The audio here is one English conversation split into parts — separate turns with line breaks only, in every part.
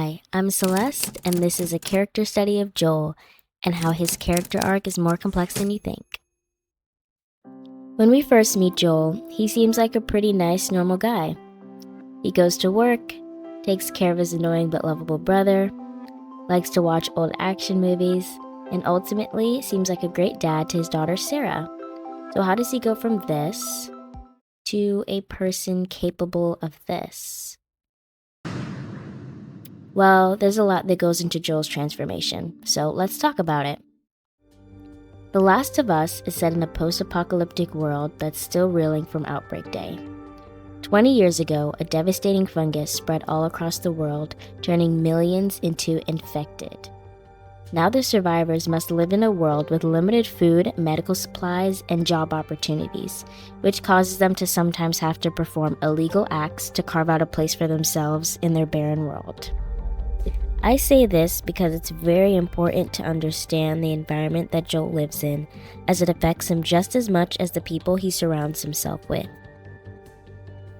Hi, I'm Celeste, and this is a character study of Joel and how his character arc is more complex than you think. When we first meet Joel, he seems like a pretty nice, normal guy. He goes to work, takes care of his annoying but lovable brother, likes to watch old action movies, and ultimately seems like a great dad to his daughter Sarah. So how does he go from this to a person capable of this? Well, there's a lot that goes into Joel's transformation, so let's talk about it. The Last of Us is set in a post-apocalyptic world that's still reeling from Outbreak Day. 20 years ago, a devastating fungus spread all across the world, turning millions into infected. Now the survivors must live in a world with limited food, medical supplies, and job opportunities, which causes them to sometimes have to perform illegal acts to carve out a place for themselves in their barren world. I say this because it's very important to understand the environment that Joel lives in, as it affects him just as much as the people he surrounds himself with.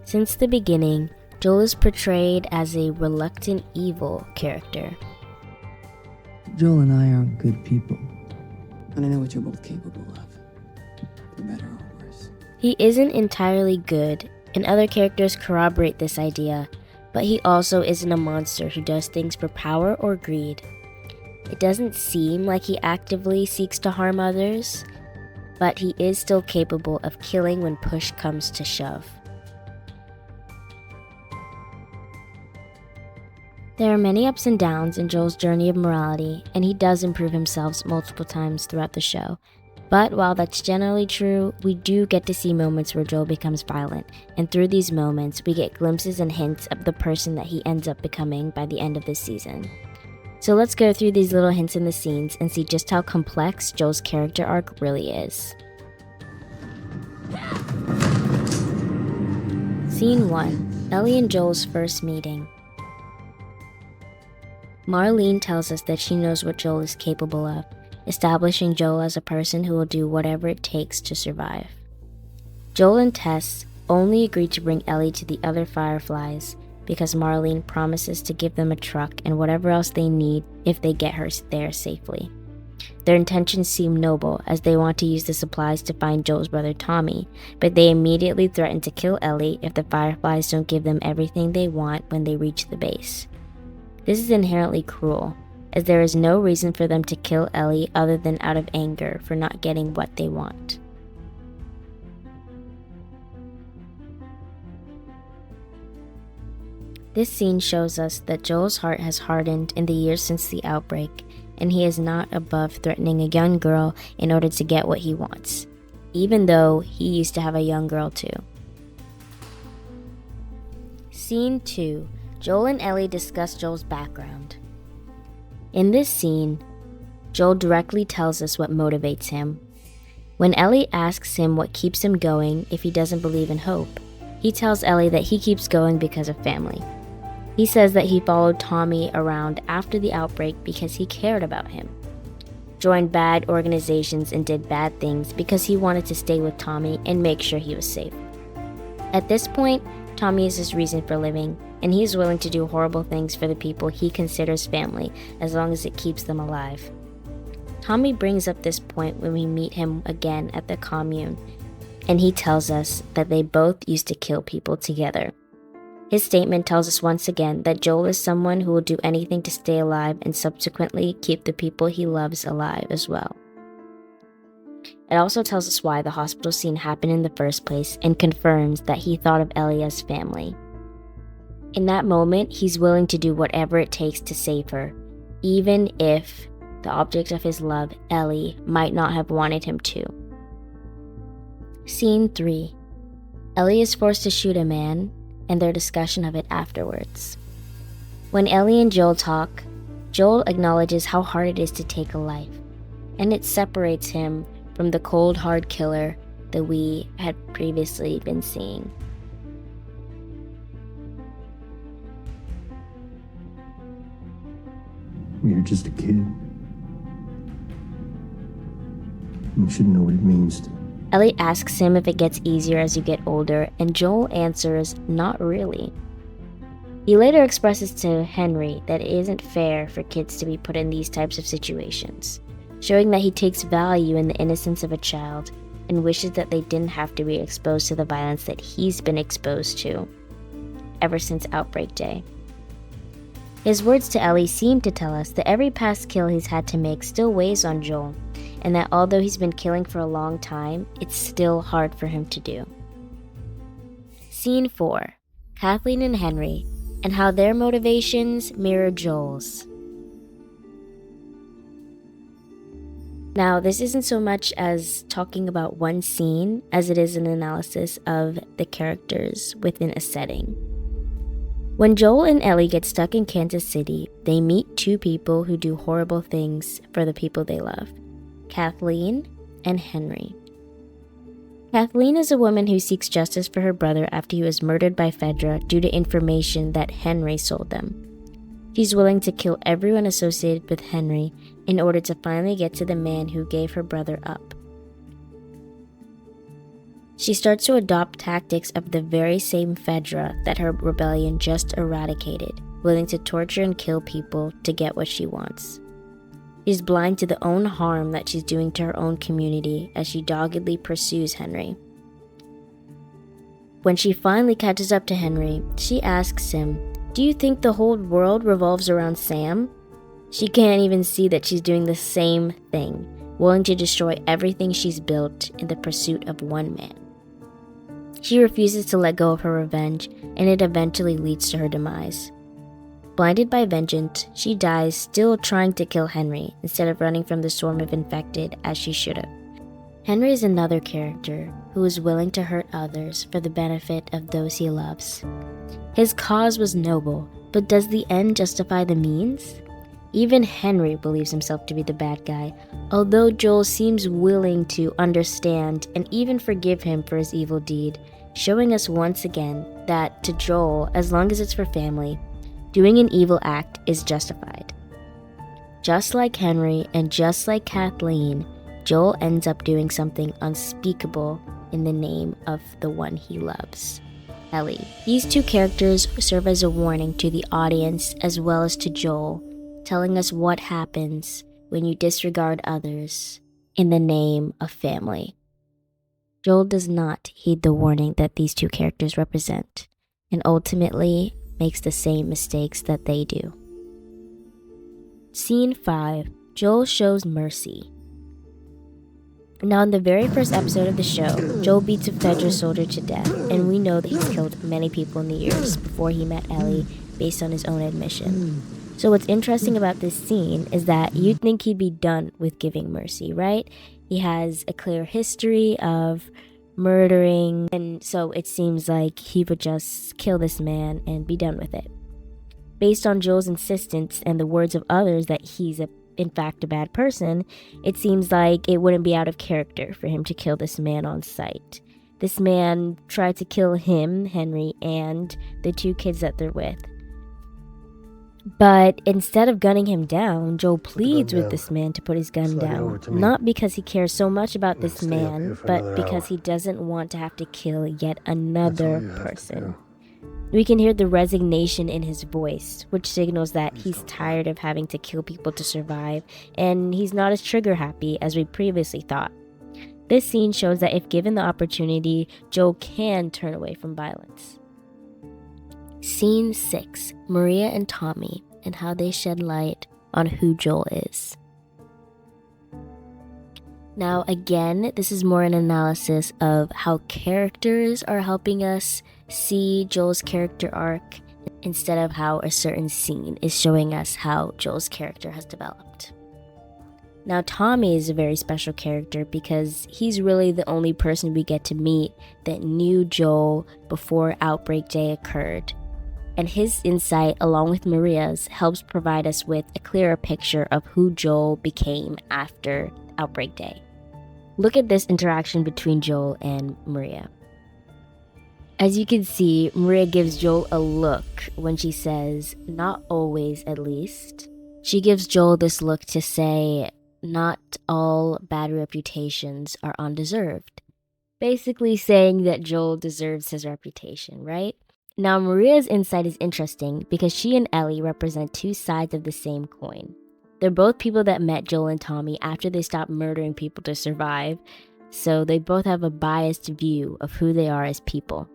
Since the beginning, Joel is portrayed as a reluctant evil character.
Joel and I aren't good people.
And I know what you're both capable of, for better or worse.
He isn't entirely good, and other characters corroborate this idea, but he also isn't a monster who does things for power or greed. It doesn't seem like he actively seeks to harm others, but he is still capable of killing when push comes to shove. There are many ups and downs in Joel's journey of morality, and he does improve himself multiple times throughout the show. But while that's generally true, we do get to see moments where Joel becomes violent, and through these moments, we get glimpses and hints of the person that he ends up becoming by the end of this season. So let's go through these little hints in the scenes and see just how complex Joel's character arc really is. Scene 1. Ellie and Joel's first meeting. Marlene tells us that she knows what Joel is capable of, establishing Joel as a person who will do whatever it takes to survive. Joel and Tess only agree to bring Ellie to the other Fireflies because Marlene promises to give them a truck and whatever else they need if they get her there safely. Their intentions seem noble as they want to use the supplies to find Joel's brother Tommy, but they immediately threaten to kill Ellie if the Fireflies don't give them everything they want when they reach the base. This is inherently cruel, as there is no reason for them to kill Ellie other than out of anger for not getting what they want. This scene shows us that Joel's heart has hardened in the years since the outbreak, and he is not above threatening a young girl in order to get what he wants, even though he used to have a young girl too. Scene 2. Joel and Ellie discuss Joel's background. In this scene, Joel directly tells us what motivates him. When Ellie asks him what keeps him going if he doesn't believe in hope, he tells Ellie that he keeps going because of family. He says that he followed Tommy around after the outbreak because he cared about him, joined bad organizations and did bad things because he wanted to stay with Tommy and make sure he was safe. At this point, Tommy is his reason for living, and he is willing to do horrible things for the people he considers family as long as it keeps them alive. Tommy brings up this point when we meet him again at the commune, and he tells us that they both used to kill people together. His statement tells us once again that Joel is someone who will do anything to stay alive and subsequently keep the people he loves alive as well. It also tells us why the hospital scene happened in the first place and confirms that he thought of Ellie as family. In that moment, he's willing to do whatever it takes to save her, even if the object of his love, Ellie, might not have wanted him to. Scene 3. Ellie is forced to shoot a man, and their discussion of it afterwards. When Ellie and Joel talk, Joel acknowledges how hard it is to take a life, and it separates him from the cold, hard killer that we had previously been seeing.
You're just a kid. You should know what it means to.
Ellie asks him if it gets easier as you get older, and Joel answers, not really. He later expresses to Henry that it isn't fair for kids to be put in these types of situations, showing that he takes value in the innocence of a child and wishes that they didn't have to be exposed to the violence that he's been exposed to ever since Outbreak Day. His words to Ellie seem to tell us that every past kill he's had to make still weighs on Joel, and that although he's been killing for a long time, it's still hard for him to do. Scene 4. Kathleen and Henry, and how their motivations mirror Joel's. Now, this isn't so much as talking about one scene as it is an analysis of the characters within a setting. When Joel and Ellie get stuck in Kansas City, they meet two people who do horrible things for the people they love, Kathleen and Henry. Kathleen is a woman who seeks justice for her brother after he was murdered by Fedra due to information that Henry sold them. She's willing to kill everyone associated with Henry in order to finally get to the man who gave her brother up. She starts to adopt tactics of the very same Fedra that her rebellion just eradicated, willing to torture and kill people to get what she wants. She's blind to the own harm that she's doing to her own community as she doggedly pursues Henry. When she finally catches up to Henry, she asks him, "Do you think the whole world revolves around Sam?" She can't even see that she's doing the same thing, willing to destroy everything she's built in the pursuit of one man. She refuses to let go of her revenge, and it eventually leads to her demise. Blinded by vengeance, she dies still trying to kill Henry instead of running from the swarm of infected as she should have. Henry is another character who is willing to hurt others for the benefit of those he loves. His cause was noble, but does the end justify the means? Even Henry believes himself to be the bad guy, although Joel seems willing to understand and even forgive him for his evil deed, showing us once again that to Joel, as long as it's for family, doing an evil act is justified. Just like Henry and just like Kathleen, Joel ends up doing something unspeakable in the name of the one he loves, Ellie. These two characters serve as a warning to the audience as well as to Joel, telling us what happens when you disregard others in the name of family. Joel does not heed the warning that these two characters represent, and ultimately makes the same mistakes that they do. Scene 5. Joel shows mercy. Now, in the very first episode of the show, Joel beats a Fedra soldier to death, and we know that he's killed many people in the years before he met Ellie based on his own admission. So what's interesting about this scene is that you'd think he'd be done with giving mercy, right? He has a clear history of murdering, and so it seems like he would just kill this man and be done with it. Based on Joel's insistence and the words of others that he's in fact a bad person, it seems like it wouldn't be out of character for him to kill this man on sight. This man tried to kill him, Henry, and the two kids that they're with. But instead of gunning him down, Joel pleads with this man to put his gun down. Not because he cares so much about this man, but because he doesn't want to have to kill yet another person. We can hear the resignation in his voice, which signals that he's tired of having to kill people to survive, and he's not as trigger happy as we previously thought. This scene shows that if given the opportunity, Joel can turn away from violence. Scene 6. Maria and Tommy, and how they shed light on who Joel is. Now again, this is more an analysis of how characters are helping us see Joel's character arc instead of how a certain scene is showing us how Joel's character has developed. Now Tommy is a very special character because he's really the only person we get to meet that knew Joel before Outbreak Day occurred. And his insight, along with Maria's, helps provide us with a clearer picture of who Joel became after Outbreak Day. Look at this interaction between Joel and Maria. As you can see, Maria gives Joel a look when she says, "Not always, at least." She gives Joel this look to say, not all bad reputations are undeserved. Basically saying that Joel deserves his reputation, right? Now, Maria's insight is interesting because she and Ellie represent two sides of the same coin. They're both people that met Joel and Tommy after they stopped murdering people to survive, so they both have a biased view of who they are as people.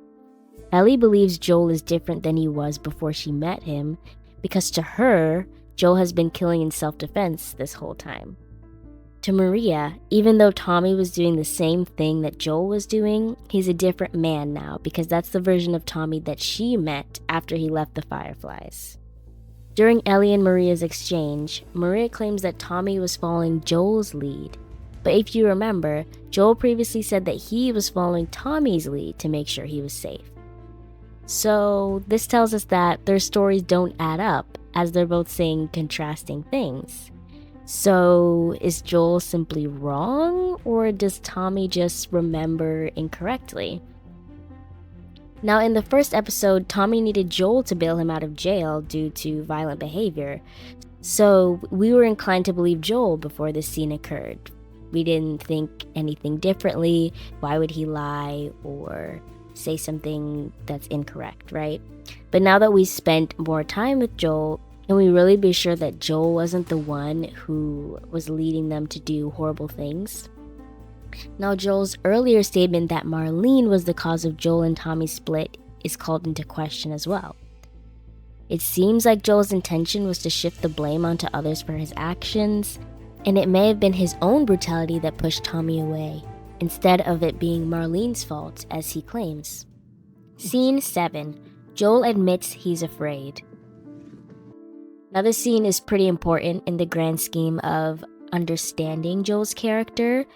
Ellie believes Joel is different than he was before she met him because to her, Joel has been killing in self-defense this whole time. To Maria, even though Tommy was doing the same thing that Joel was doing, he's a different man now because that's the version of Tommy that she met after he left the Fireflies. During Ellie and Maria's exchange, Maria claims that Tommy was following Joel's lead. But if you remember, Joel previously said that he was following Tommy's lead to make sure he was safe. So this tells us that their stories don't add up, as they're both saying contrasting things. So is Joel simply wrong, or does Tommy just remember incorrectly? Now, in the first episode, Tommy needed Joel to bail him out of jail due to violent behavior. So we were inclined to believe Joel before this scene occurred. We didn't think anything differently. Why would he lie or say something that's incorrect, right? But now that we spent more time with Joel, can we really be sure that Joel wasn't the one who was leading them to do horrible things? Now, Joel's earlier statement that Marlene was the cause of Joel and Tommy's split is called into question as well. It seems like Joel's intention was to shift the blame onto others for his actions, and it may have been his own brutality that pushed Tommy away, instead of it being Marlene's fault, as he claims. Scene 7. Joel admits he's afraid. Now, this scene is pretty important in the grand scheme of understanding Joel's character.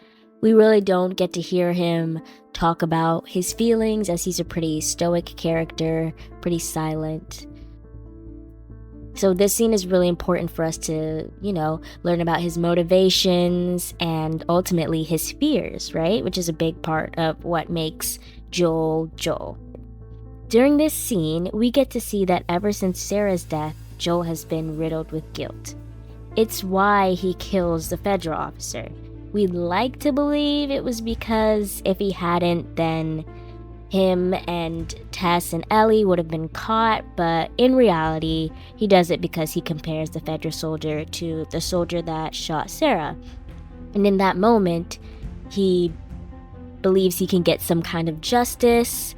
We really don't get to hear him talk about his feelings, as he's a pretty stoic character, pretty silent. So this scene is really important for us to, learn about his motivations and ultimately his fears, right? Which is a big part of what makes Joel Joel. During this scene, we get to see that ever since Sarah's death, Joel has been riddled with guilt. It's why he kills the federal officer. We'd like to believe it was because if he hadn't, then him and Tess and Ellie would have been caught, but in reality, he does it because he compares the federal soldier to the soldier that shot Sarah. And in that moment, he believes he can get some kind of justice,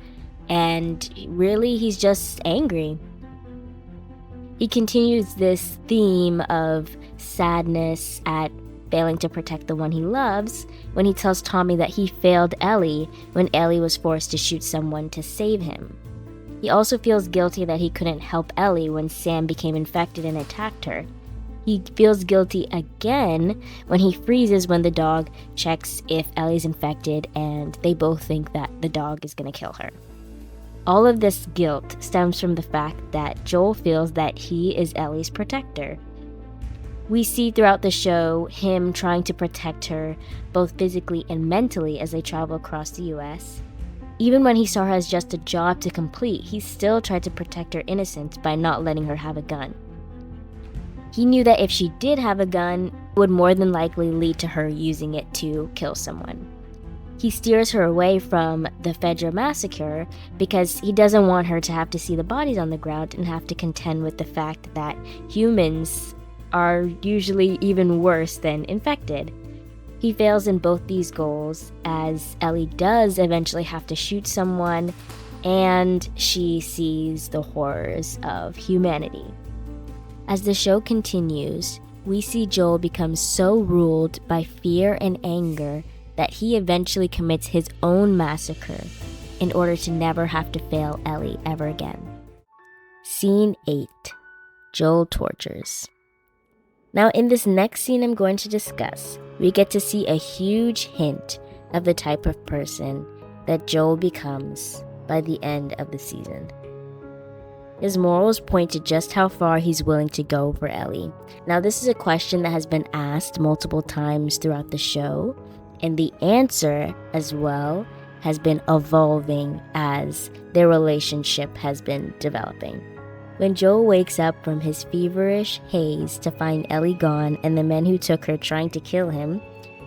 and really, he's just angry. He continues this theme of sadness at failing to protect the one he loves when he tells Tommy that he failed Ellie when Ellie was forced to shoot someone to save him. He also feels guilty that he couldn't help Ellie when Sam became infected and attacked her. He feels guilty again when he freezes when the dog checks if Ellie's infected and they both think that the dog is going to kill her. All of this guilt stems from the fact that Joel feels that he is Ellie's protector. We see throughout the show him trying to protect her both physically and mentally as they travel across the US. Even when he saw her as just a job to complete, he still tried to protect her innocence by not letting her have a gun. He knew that if she did have a gun, it would more than likely lead to her using it to kill someone. He steers her away from the Fedra massacre because he doesn't want her to have to see the bodies on the ground and have to contend with the fact that humans are usually even worse than infected. He fails in both these goals, as Ellie does eventually have to shoot someone, and she sees the horrors of humanity. As the show continues, we see Joel become so ruled by fear and anger that he eventually commits his own massacre in order to never have to fail Ellie ever again. Scene 8. Joel tortures. Now, in this next scene I'm going to discuss, we get to see a huge hint of the type of person that Joel becomes by the end of the season. His morals point to just how far he's willing to go for Ellie. Now, this is a question that has been asked multiple times throughout the show, and the answer as well has been evolving as their relationship has been developing. When Joel wakes up from his feverish haze to find Ellie gone and the men who took her trying to kill him,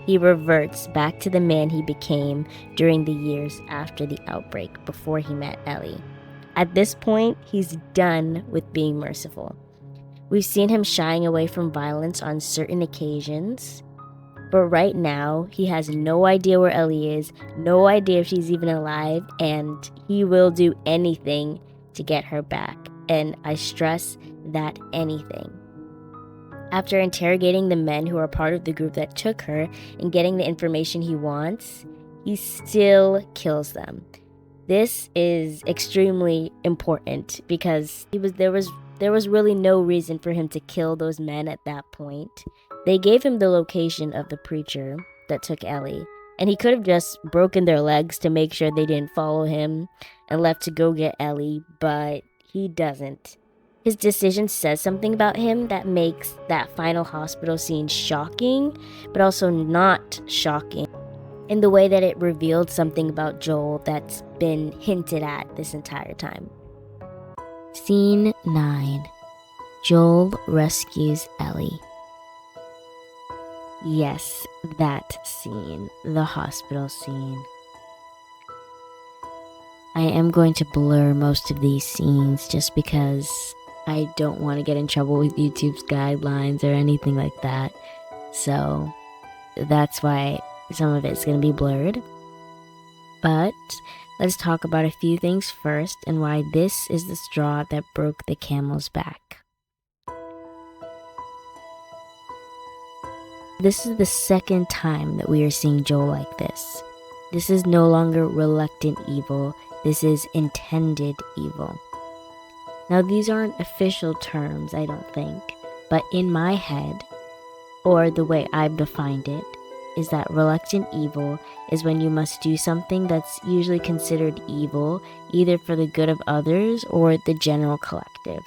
he reverts back to the man he became during the years after the outbreak before he met Ellie. At this point, he's done with being merciful. We've seen him shying away from violence on certain occasions, but right now, he has no idea where Ellie is, no idea if she's even alive, and he will do anything to get her back. And I stress that anything. After interrogating the men who are part of the group that took her and getting the information he wants, he still kills them. This is extremely important because there was really no reason for him to kill those men at that point. They gave him the location of the preacher that took Ellie, and he could have just broken their legs to make sure they didn't follow him and left to go get Ellie, but he doesn't. His decision says something about him that makes that final hospital scene shocking, but also not shocking in the way that it revealed something about Joel that's been hinted at this entire time. Scene 9. Joel rescues Ellie. Yes, that scene, the hospital scene. I am going to blur most of these scenes just because I don't want to get in trouble with YouTube's guidelines or anything like that. So that's why some of it's going to be blurred. But let's talk about a few things first and why this is the straw that broke the camel's back. This is the second time that we are seeing Joel like this. This is no longer reluctant evil. This is intended evil. Now, these aren't official terms, I don't think, but in my head, or the way I've defined it, is that reluctant evil is when you must do something that's usually considered evil, either for the good of others or the general collective.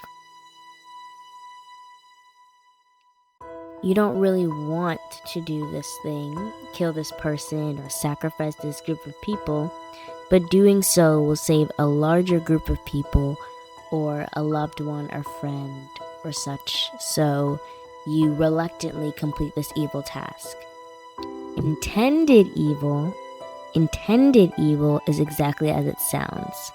You don't really want to do this thing, kill this person, or sacrifice this group of people, but doing so will save a larger group of people or a loved one or friend or such, so you reluctantly complete this evil task. Intended evil is exactly as it sounds.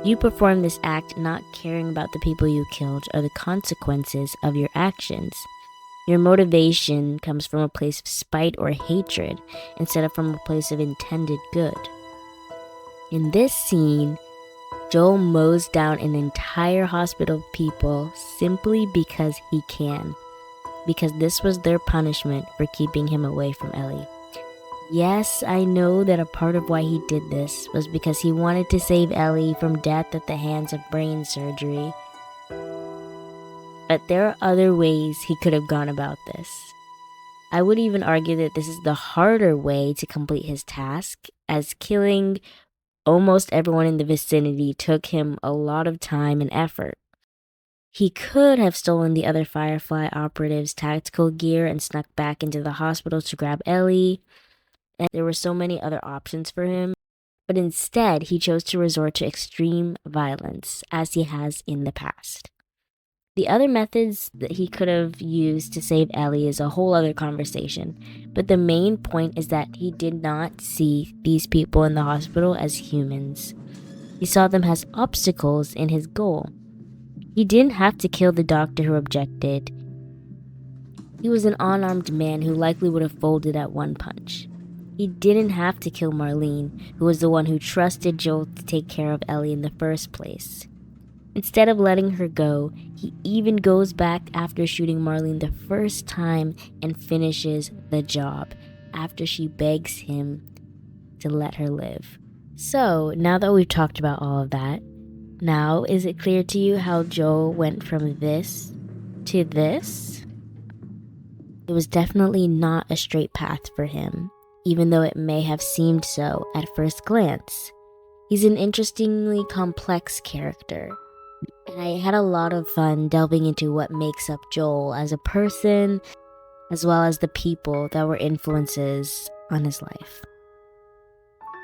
You perform this act not caring about the people you killed or the consequences of your actions. Your motivation comes from a place of spite or hatred instead of from a place of intended good. In this scene, Joel mows down an entire hospital of people simply because he can, because this was their punishment for keeping him away from Ellie. Yes, I know that a part of why he did this was because he wanted to save Ellie from death at the hands of brain surgery. But there are other ways he could have gone about this. I would even argue that this is the harder way to complete his task, as killing almost everyone in the vicinity took him a lot of time and effort. He could have stolen the other Firefly operatives' tactical gear and snuck back into the hospital to grab Ellie, and there were so many other options for him, but instead he chose to resort to extreme violence, as he has in the past. The other methods that he could have used to save Ellie is a whole other conversation, but the main point is that he did not see these people in the hospital as humans. He saw them as obstacles in his goal. He didn't have to kill the doctor who objected. He was an unarmed man who likely would have folded at one punch. He didn't have to kill Marlene, who was the one who trusted Joel to take care of Ellie in the first place. Instead of letting her go, he even goes back after shooting Marlene the first time and finishes the job after she begs him to let her live. So, now that we've talked about all of that, now is it clear to you how Joel went from this to this? It was definitely not a straight path for him, even though it may have seemed so at first glance. He's an interestingly complex character, and I had a lot of fun delving into what makes up Joel as a person, as well as the people that were influences on his life.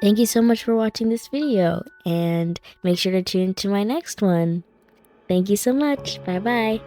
Thank you so much for watching this video, and make sure to tune to my next one. Thank you so much. Bye bye.